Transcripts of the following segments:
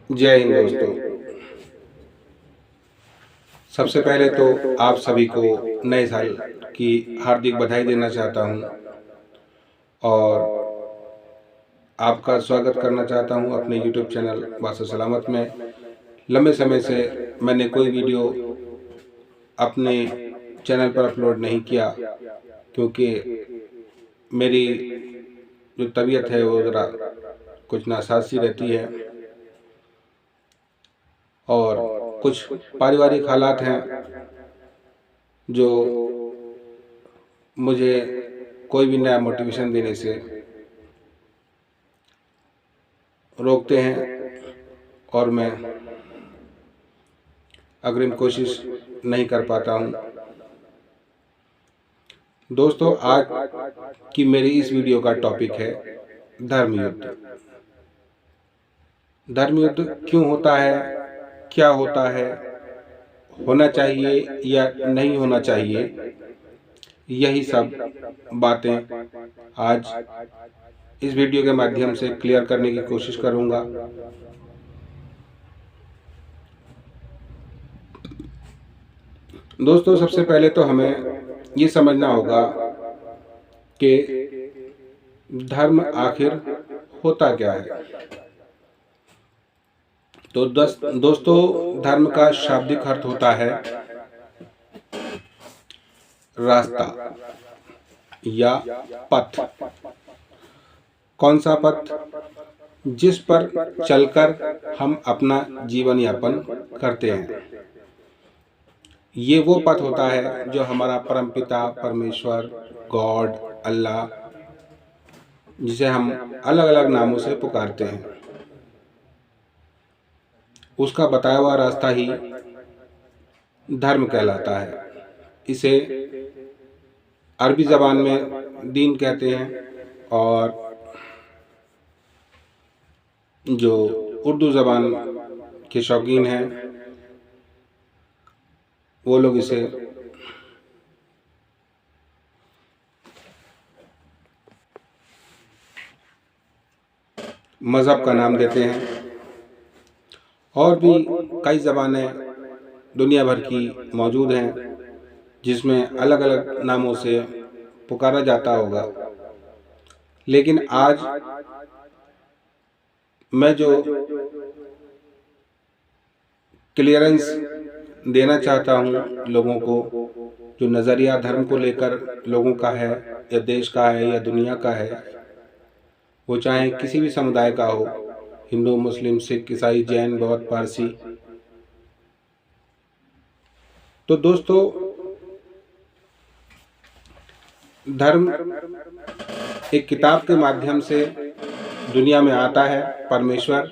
जय हिंद दोस्तों। सबसे पहले तो आप सभी को नए साल की हार्दिक बधाई देना चाहता हूं और आपका स्वागत करना चाहता हूं अपने YouTube चैनल बासु सलामत में। लंबे समय से मैंने कोई वीडियो अपने चैनल पर अपलोड नहीं किया क्योंकि मेरी जो तबीयत है वो ज़रा कुछ नासाज सी रहती है और कुछ पारिवारिक हालात हैं जो मुझे कोई भी नया मोटिवेशन देने से रोकते हैं और मैं अग्रिम कोशिश नहीं कर पाता हूं। दोस्तों, आज की मेरी इस वीडियो का टॉपिक है धर्म युद्ध। धर्म युद्ध क्यों होता है, क्या होता है, होना चाहिए या नहीं होना चाहिए, यही सब बातें आज इस वीडियो के माध्यम से क्लियर करने की कोशिश करूंगा। दोस्तों, सबसे पहले तो हमें ये समझना होगा कि धर्म आखिर होता क्या है। तो दोस्तों, धर्म का शाब्दिक अर्थ होता है रास्ता या पथ। कौन सा पथ? जिस पर चलकर हम अपना जीवन यापन करते हैं। ये वो पथ होता है जो हमारा परमपिता परमेश्वर, गॉड, अल्लाह, जिसे हम अलग अलग नामों से पुकारते हैं, उसका बताया हुआ रास्ता ही धर्म कहलाता है। इसे अरबी ज़बान में दीन कहते हैं और जो उर्दू ज़बान के शौकीन हैं वो लोग इसे मज़हब का नाम देते हैं। और भी कई ज़बानें दुनिया भर की मौजूद हैं जिसमें अलग अलग नामों से पुकारा जाता होगा, लेकिन आज मैं जो क्लियरेंस देना चाहता हूँ लोगों को, जो नज़रिया धर्म को लेकर लोगों का है या देश का है या दुनिया का है, वो चाहे किसी भी समुदाय का हो, हिंदू, मुस्लिम, सिख, ईसाई, जैन, बौद्ध, पारसी। तो दोस्तों, धर्म एक किताब के माध्यम से दुनिया में आता है। परमेश्वर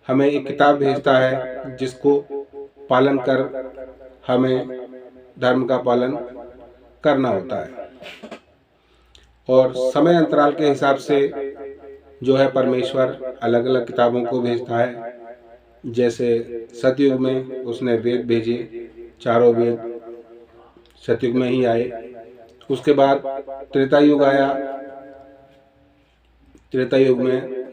हमें एक किताब भेजता है जिसको पालन कर हमें धर्म का पालन करना होता है। और समय अंतराल के हिसाब से जो है परमेश्वर अलग अलग किताबों को भेजता है। जैसे सतयुग में उसने वेद भेजे, चारों वेद सतयुग में ही आए। उसके बाद त्रेता युग आया। त्रेता युग में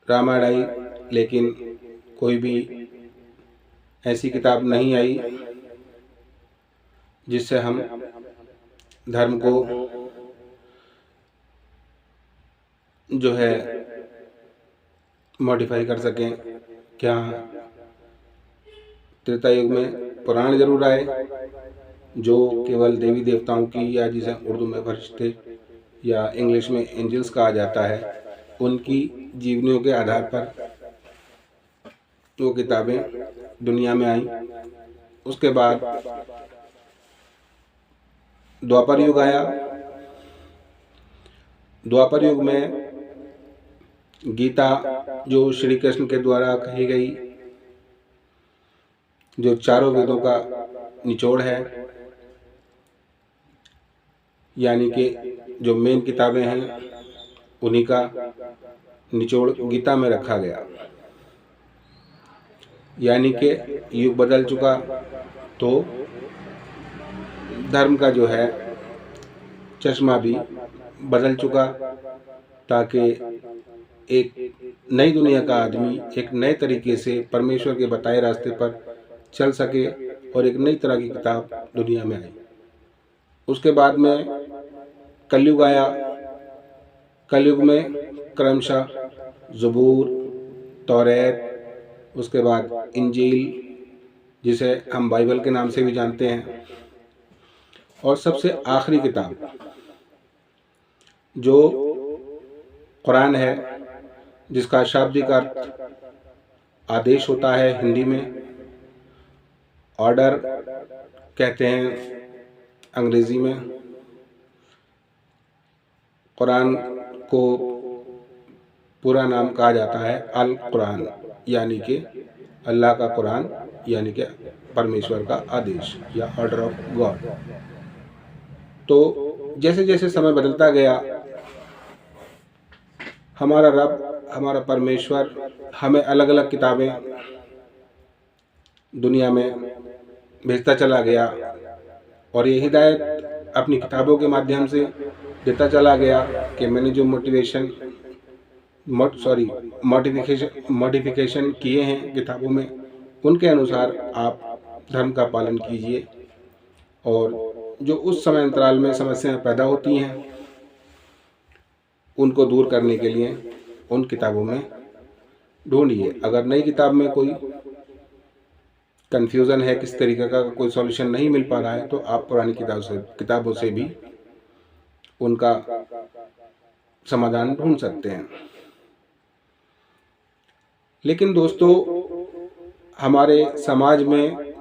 रामायण आई, लेकिन कोई भी ऐसी किताब नहीं आई जिससे हम धर्म को जो है मॉडिफाई कर सकें। क्या त्रेता युग में पुराण जरूर आए जो केवल देवी देवताओं की, या जिसे उर्दू में फरिश्ते या इंग्लिश में एंजल्स कहा जाता है, उनकी जीवनियों के आधार पर वो किताबें दुनिया में आई। उसके बाद द्वापर युग आया। द्वापर युग में गीता जो श्री कृष्ण के द्वारा कही गई, जो चारों वेदों का निचोड़ है, यानी कि जो मेन किताबें हैं उन्हीं का निचोड़ गीता में रखा गया। यानी कि युग बदल चुका, तो धर्म का जो है चश्मा भी बदल चुका, ताकि एक नई दुनिया का आदमी एक नए तरीके से परमेश्वर के बताए रास्ते पर चल सके और एक नई तरह की किताब दुनिया में आई। उसके बाद में कलयुग आया। कलयुग में क्रमशः ज़बूर, तौरेत, उसके बाद इंजील, जिसे हम बाइबल के नाम से भी जानते हैं, और सबसे आखिरी किताब जो कुरान है, जिसका शाब्दिक अर्थ आदेश होता है, हिंदी में ऑर्डर कहते हैं अंग्रेजी में। कुरान को पूरा नाम कहा जाता है अल कुरान, यानी कि अल्लाह का कुरान, यानी कि परमेश्वर का आदेश या ऑर्डर ऑफ गॉड। तो जैसे जैसे समय बदलता गया, हमारा रब, हमारा परमेश्वर हमें अलग अलग किताबें दुनिया में भेजता चला गया और ये हिदायत अपनी किताबों के माध्यम से देता चला गया कि मैंने जो मॉडिफिकेशन किए हैं किताबों में, उनके अनुसार आप धर्म का पालन कीजिए और जो उस समय अंतराल में समस्याएं पैदा होती हैं उनको दूर करने के लिए उन किताबों में ढूंढिए। अगर नई किताब में कोई कन्फ्यूज़न है, किस तरीके का कोई सॉल्यूशन नहीं मिल पा रहा है, तो आप पुरानी किताबों से भी उनका समाधान ढूंढ सकते हैं। लेकिन दोस्तों, हमारे समाज में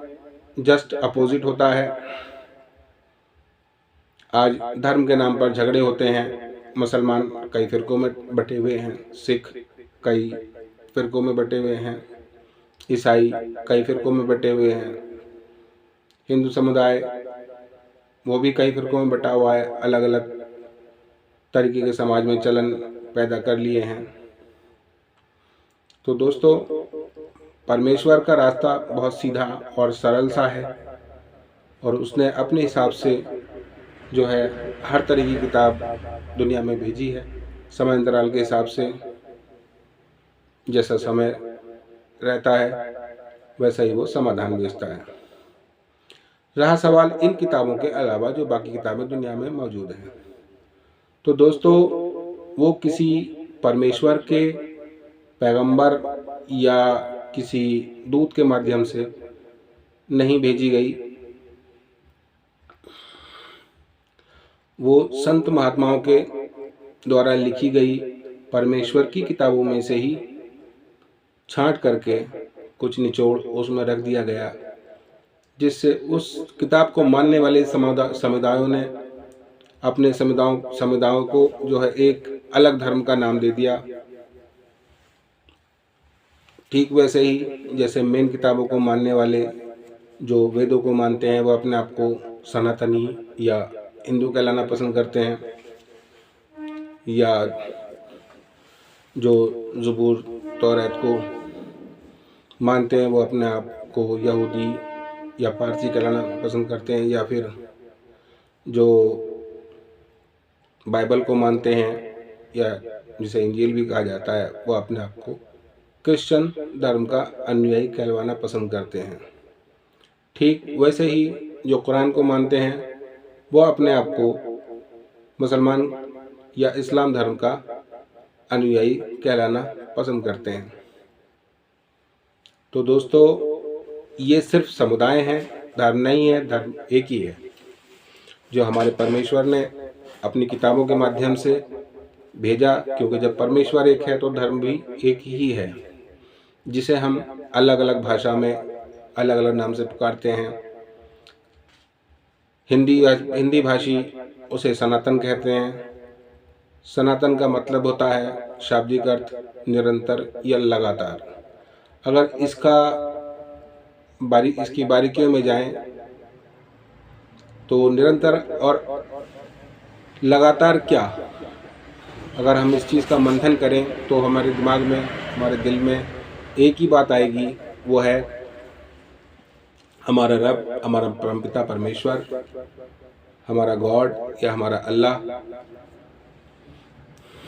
जस्ट अपोजिट होता है। आज धर्म के नाम पर झगड़े होते हैं। मुसलमान कई फिरकों में बटे हुए हैं, सिख कई फिरकों में बटे हुए हैं, ईसाई कई फिरकों में बटे हुए हैं, हिंदू समुदाय वो भी कई फिरकों में बटा हुआ है, अलग अलग तरीके के समाज में चलन पैदा कर लिए हैं। तो दोस्तों, परमेश्वर का रास्ता बहुत सीधा और सरल सा है और उसने अपने हिसाब से जो है हर तरह की किताब दुनिया में भेजी है, समय अंतराल के हिसाब से। जैसा समय रहता है वैसा ही वो समाधान भेजता है। रहा सवाल इन किताबों के अलावा जो बाकी किताबें दुनिया में मौजूद हैं, तो दोस्तों वो किसी परमेश्वर के पैगंबर या किसी दूत के माध्यम से नहीं भेजी गई, वो संत महात्माओं के द्वारा लिखी गई परमेश्वर की किताबों में से ही छांट करके कुछ निचोड़ उसमें रख दिया गया, जिससे उस किताब को मानने वाले समुदायों ने अपने समुदायों को जो है एक अलग धर्म का नाम दे दिया। ठीक वैसे ही जैसे मेन किताबों को मानने वाले जो वेदों को मानते हैं वो अपने आप को सनातनी या हिंदू कहलाना पसंद करते हैं, या जो ज़बूर तौरात को मानते हैं वो अपने आप को यहूदी या पारसी कहलाना पसंद करते हैं, या फिर जो बाइबल को मानते हैं या जिसे इंजील भी कहा जाता है वो अपने आप को क्रिश्चियन धर्म का अनुयायी कहलवाना पसंद करते हैं। ठीक वैसे ही जो कुरान को मानते हैं वो अपने आप को मुसलमान या इस्लाम धर्म का अनुयायी कहलाना पसंद करते हैं। तो दोस्तों, ये सिर्फ समुदाय हैं, धर्म नहीं है। धर्म एक ही है जो हमारे परमेश्वर ने अपनी किताबों के माध्यम से भेजा, क्योंकि जब परमेश्वर एक है तो धर्म भी एक ही है, जिसे हम अलग अलग भाषा में अलग अलग नाम से पुकारते हैं। हिंदी भाषी उसे सनातन कहते हैं। सनातन का मतलब होता है शाब्दिक अर्थ निरंतर या लगातार। अगर इसकी बारीकियों में जाएं तो निरंतर और लगातार क्या, अगर हम इस चीज़ का मंथन करें तो हमारे दिमाग में, हमारे दिल में एक ही बात आएगी, वो है हमारा रब, हमारा परमपिता परमेश्वर, हमारा गॉड या हमारा अल्लाह,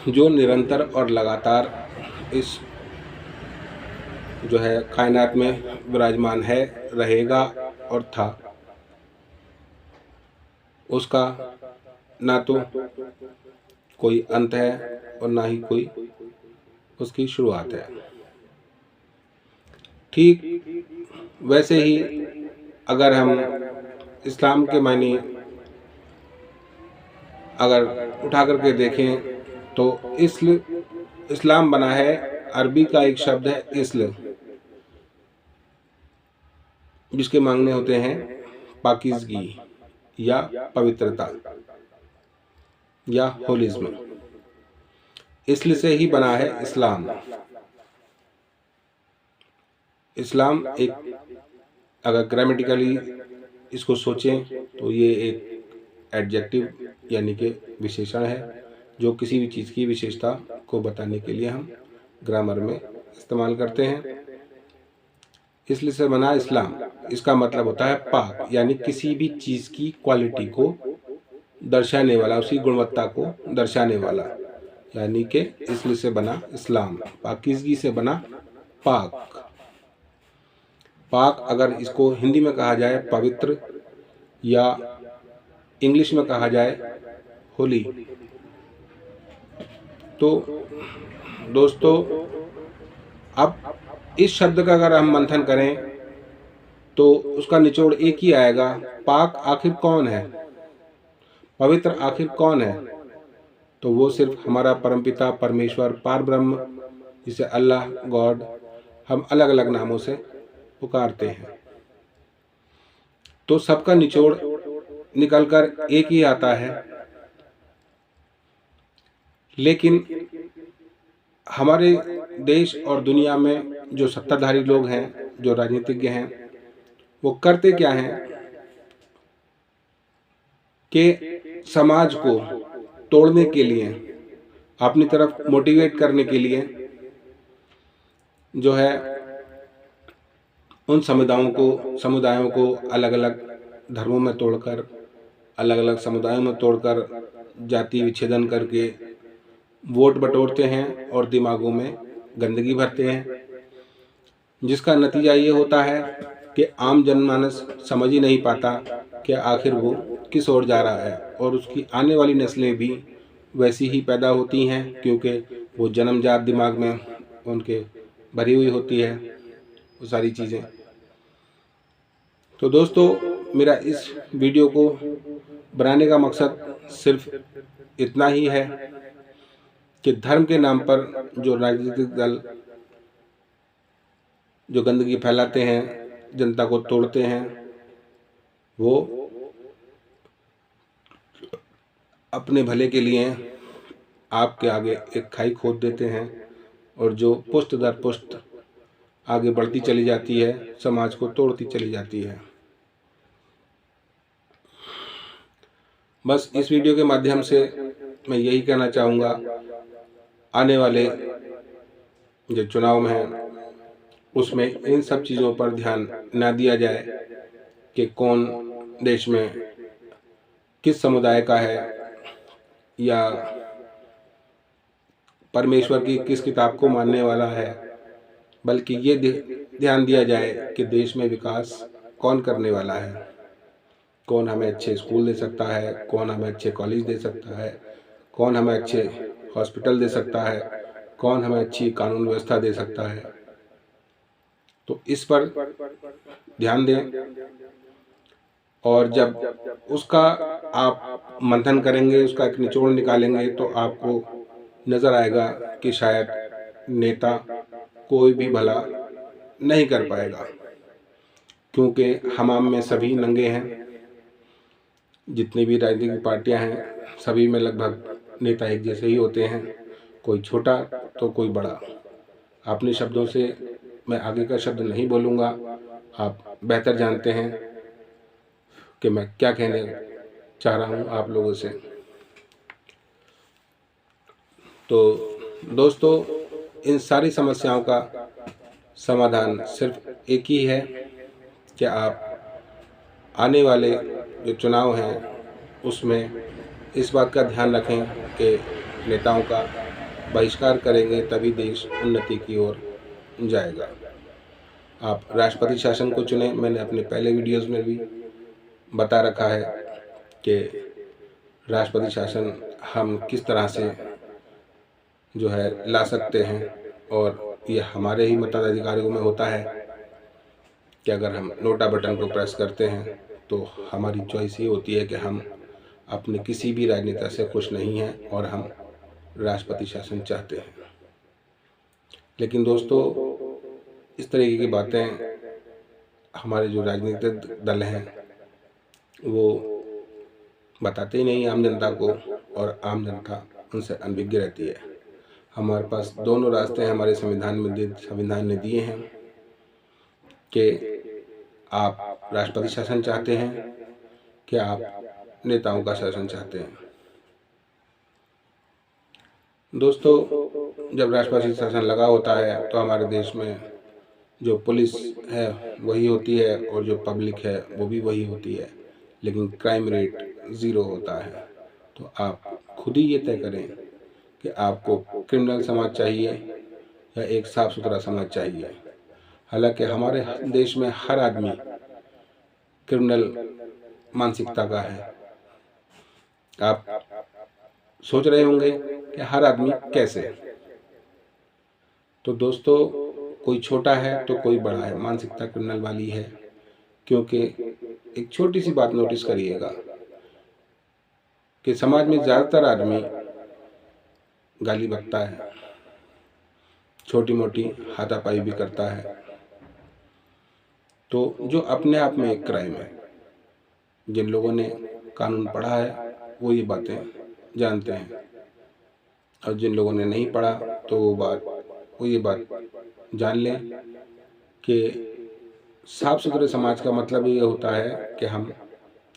जो निरंतर और लगातार इस जो है कायनात में विराजमान है, रहेगा और था, उसका ना तो कोई अंत है और ना ही कोई उसकी शुरुआत है। ठीक वैसे ही अगर हम इस्लाम के मायने अगर उठा करके देखें तो इस्लाम बना है, अरबी का एक शब्द है इस्ल, जिसके मांगने होते हैं पाकीज़गी या पवित्रता या होलिज्म। इस्ल से ही बना है इस्लाम। इस्लाम एक, अगर ग्रामेटिकली इसको सोचें तो ये एक एडजेक्टिव यानी कि विशेषण है, जो किसी भी चीज़ की विशेषता को बताने के लिए हम ग्रामर में इस्तेमाल करते हैं। इसलिए से बना इस्लाम, इसका मतलब होता है पाक, यानी किसी भी चीज़ की क्वालिटी को दर्शाने वाला, उसकी गुणवत्ता को दर्शाने वाला, यानी कि इसलिए से बना इस्लाम, पाकीज़गी से बना पाक। पाक अगर इसको हिंदी में कहा जाए पवित्र, या इंग्लिश में कहा जाए होली। तो दोस्तों, अब इस शब्द का अगर हम मंथन करें तो उसका निचोड़ एक ही आएगा, पाक आखिर कौन है, पवित्र आखिर कौन है? तो वो सिर्फ हमारा परमपिता परमेश्वर पार ब्रह्म, जिसे अल्लाह, गॉड हम अलग अलग नामों से पुकारते हैं। तो सबका निचोड़ निकलकर एक ही आता है। लेकिन हमारे देश और दुनिया में जो सत्ताधारी लोग हैं, जो राजनीतिज्ञ हैं, वो करते क्या हैं कि समाज को तोड़ने के लिए, अपनी तरफ मोटिवेट करने के लिए जो है उन समुदायों को अलग अलग धर्मों में तोड़कर, अलग अलग समुदायों में तोड़कर, जाति विच्छेदन करके वोट बटोरते हैं और दिमागों में गंदगी भरते हैं, जिसका नतीजा ये होता है कि आम जनमानस समझ ही नहीं पाता कि आखिर वो किस ओर जा रहा है, और उसकी आने वाली नस्लें भी वैसी ही पैदा होती हैं, क्योंकि वो जन्मजात दिमाग में उनके भरी हुई होती है वो सारी चीज़ें। तो दोस्तों, मेरा इस वीडियो को बनाने का मकसद सिर्फ इतना ही है कि धर्म के नाम पर जो राजनीतिक दल जो गंदगी फैलाते हैं, जनता को तोड़ते हैं, वो अपने भले के लिए आपके आगे एक खाई खोद देते हैं, और जो पुष्ट दर पुष्ट आगे बढ़ती चली जाती है, समाज को तोड़ती चली जाती है। बस इस वीडियो के माध्यम से मैं यही कहना चाहूँगा, आने वाले जो चुनाव हैं उसमें इन सब चीज़ों पर ध्यान ना दिया जाए कि कौन देश में किस समुदाय का है, या परमेश्वर की किस किताब को मानने वाला है, बल्कि ये ध्यान दिया जाए कि देश में विकास कौन करने वाला है, कौन हमें अच्छे स्कूल दे सकता है, कौन हमें अच्छे कॉलेज दे सकता है, कौन हमें अच्छे हॉस्पिटल दे सकता है, कौन हमें अच्छी कानून व्यवस्था दे सकता है। तो इस पर ध्यान दें, और जब उसका आप मंथन करेंगे, उसका एक निचोड़ निकालेंगे, तो आपको नज़र आएगा कि शायद नेता कोई भी भला नहीं कर पाएगा, क्योंकि हमाम में सभी नंगे हैं। जितनी भी राजनीतिक पार्टियां हैं, सभी में लगभग नेता एक जैसे ही होते हैं, कोई छोटा तो कोई बड़ा। अपने शब्दों से मैं आगे का शब्द नहीं बोलूँगा, आप बेहतर जानते हैं कि मैं क्या कहने चाह रहा हूँ आप लोगों से। तो दोस्तों, इन सारी समस्याओं का समाधान सिर्फ एक ही है कि आप आने वाले जो चुनाव हैं उसमें इस बात का ध्यान रखें कि नेताओं का बहिष्कार करेंगे, तभी देश उन्नति की ओर जाएगा। आप राष्ट्रपति शासन को चुनें। मैंने अपने पहले वीडियोस में भी बता रखा है कि राष्ट्रपति शासन हम किस तरह से जो है ला सकते हैं, और ये हमारे ही मताधिकारों में होता है कि अगर हम नोटा बटन को प्रेस करते हैं तो हमारी चॉइस ये होती है कि हम अपने किसी भी राजनेता से खुश नहीं हैं और हम राष्ट्रपति शासन चाहते हैं। लेकिन दोस्तों, इस तरीके की बातें हमारे जो राजनीतिक दल हैं वो बताते ही नहीं आम जनता को, और आम जनता उनसे अनभिज्ञ रहती है। हमारे पास दोनों रास्ते हैं, हमारे संविधान ने दिए हैं कि आप राष्ट्रपति शासन चाहते हैं कि आप नेताओं का शासन चाहते हैं। दोस्तों, जब राष्ट्रपति शासन लगा होता है तो हमारे देश में जो पुलिस है वही होती है और जो पब्लिक है वो भी वही होती है, लेकिन क्राइम रेट 0 होता है। तो आप खुद ही ये तय करें कि आपको क्रिमिनल समाज चाहिए या एक साफ सुथरा समाज चाहिए। हालांकि हमारे देश में हर आदमी क्रिमिनल मानसिकता का है। आप सोच रहे होंगे कि हर आदमी कैसे। तो दोस्तों, कोई छोटा है तो कोई बड़ा है, मानसिकता क्रिमिनल वाली है। क्योंकि एक छोटी सी बात नोटिस करिएगा कि समाज में ज़्यादातर आदमी गाली बकता है, छोटी मोटी हाथापाई भी करता है। तो जो अपने आप में एक क्राइम है। जिन लोगों ने कानून पढ़ा है वो ये बातें जानते हैं, और जिन लोगों ने नहीं पढ़ा तो वो ये बात जान लें कि साफ सुथरे समाज का मतलब ये होता है कि हम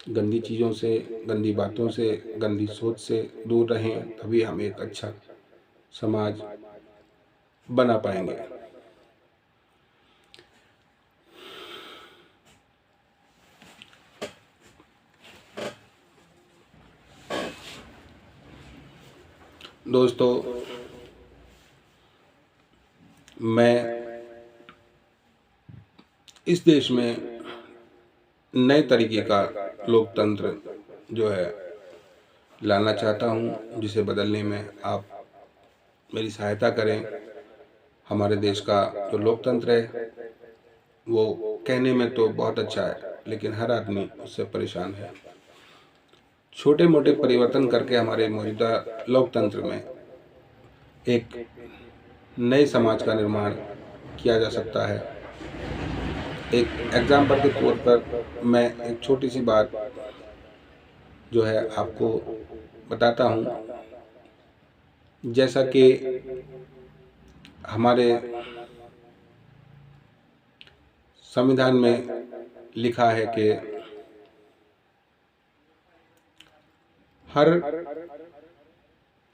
गंदी चीज़ों से, गंदी बातों से, गंदी सोच से दूर रहें, तभी हम एक अच्छा समाज बना पाएंगे। दोस्तों, मैं इस देश में नए तरीके का लोकतंत्र जो है लाना चाहता हूं, जिसे बदलने में आप मेरी सहायता करें। हमारे देश का जो लोकतंत्र है वो कहने में तो बहुत अच्छा है, लेकिन हर आदमी उससे परेशान है। छोटे मोटे परिवर्तन करके हमारे मौजूदा लोकतंत्र में एक नए समाज का निर्माण किया जा सकता है। एक एग्जाम्पल के तौर पर मैं एक छोटी सी बात जो है आपको बताता हूँ। जैसा कि हमारे संविधान में लिखा है कि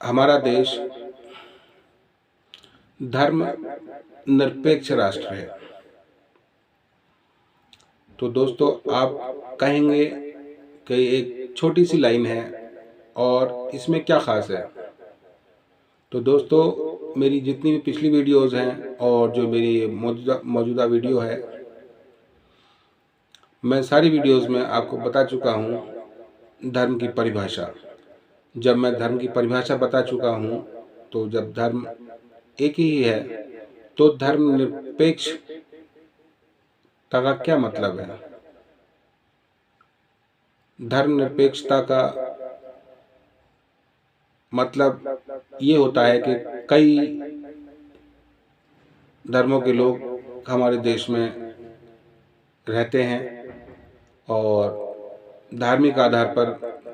हमारा देश धर्म निरपेक्ष राष्ट्र है। तो दोस्तों, आप कहेंगे कि एक छोटी सी लाइन है और इसमें क्या खास है। तो दोस्तों, मेरी जितनी भी पिछली वीडियोस हैं और जो मेरी मौजूदा वीडियो है, मैं सारी वीडियोस में आपको बता चुका हूँ धर्म की परिभाषा। जब मैं धर्म की परिभाषा बता चुका हूँ तो जब धर्म एक ही है तो धर्म निरपेक्षता का क्या मतलब है। धर्म निरपेक्षता का मतलब ये होता है कि कई धर्मों के लोग हमारे देश में रहते हैं और धार्मिक आधार पर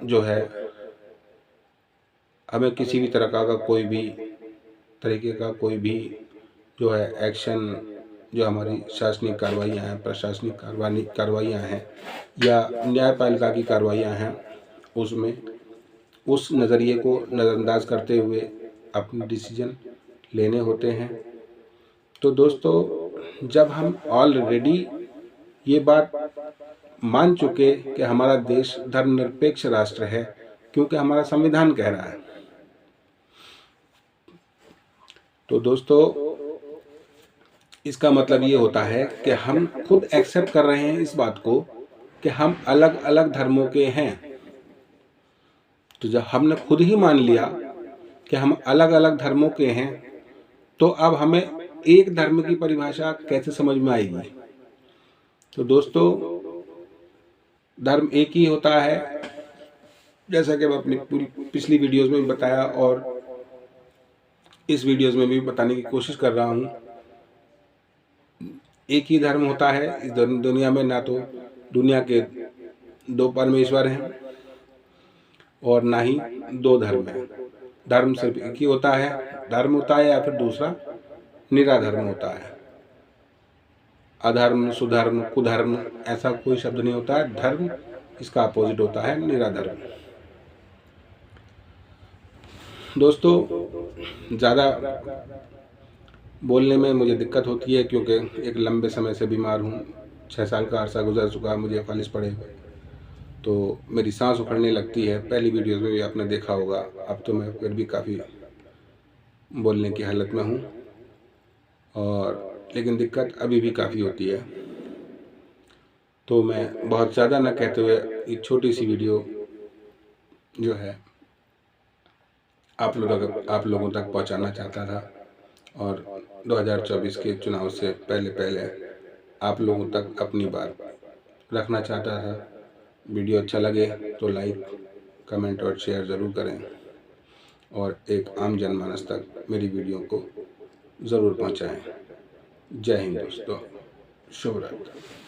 जो है हमें किसी भी तरह का कोई भी तरीके का कोई भी जो है एक्शन, जो हमारी शासनिक कार्रवाइयाँ हैं, प्रशासनिक कार्रवाइयाँ हैं या न्यायपालिका की कार्रवाइयाँ हैं, उसमें उस नज़रिए को नज़रअंदाज करते हुए अपने डिसीजन लेने होते हैं। तो दोस्तों, जब हम ऑलरेडी ये बात मान चुके कि हमारा देश धर्मनिरपेक्ष राष्ट्र है, क्योंकि हमारा संविधान कह रहा है, तो दोस्तों इसका मतलब ये होता है कि हम खुद एक्सेप्ट कर रहे हैं इस बात को कि हम अलग अलग धर्मों के हैं। तो जब हमने खुद ही मान लिया कि हम अलग अलग धर्मों के हैं, तो अब हमें एक धर्म की परिभाषा कैसे समझ में आएगी। तो दोस्तों, धर्म एक ही होता है, जैसा कि मैं अपनी पिछली वीडियोस में भी बताया और इस वीडियोस में भी बताने की कोशिश कर रहा हूँ। एक ही धर्म होता है इस दुनिया में। ना तो दुनिया के दो परमेश्वर हैं और ना ही दो धर्म हैं। धर्म सिर्फ एक ही होता है, धर्म होता है, या फिर दूसरा निराधर्म होता है। अधर्म, सुधर्म, कुधर्म ऐसा कोई शब्द नहीं होता है। धर्म इसका अपोजिट होता है, निराधर्म। दोस्तों, ज़्यादा बोलने में मुझे दिक्कत होती है क्योंकि एक लंबे समय से बीमार हूँ। 6 साल का अरसा गुजर चुका है मुझे फालिज पड़े हुए, तो मेरी सांस उखड़ने लगती है। पहली वीडियोस में भी आपने देखा होगा। अब तो मैं फिर भी काफ़ी बोलने की हालत में हूँ, और लेकिन दिक्कत अभी भी काफ़ी होती है। तो मैं बहुत ज़्यादा न कहते हुए एक छोटी सी वीडियो जो है आप लोगों तक पहुंचाना चाहता था, और 2024 के चुनाव से पहले आप लोगों तक अपनी बात रखना चाहता था। वीडियो अच्छा लगे तो लाइक, कमेंट और शेयर ज़रूर करें, और एक आम जनमानस तक मेरी वीडियो को ज़रूर पहुंचाएं। जय हिंद दोस्तों, शुभ रात्रि।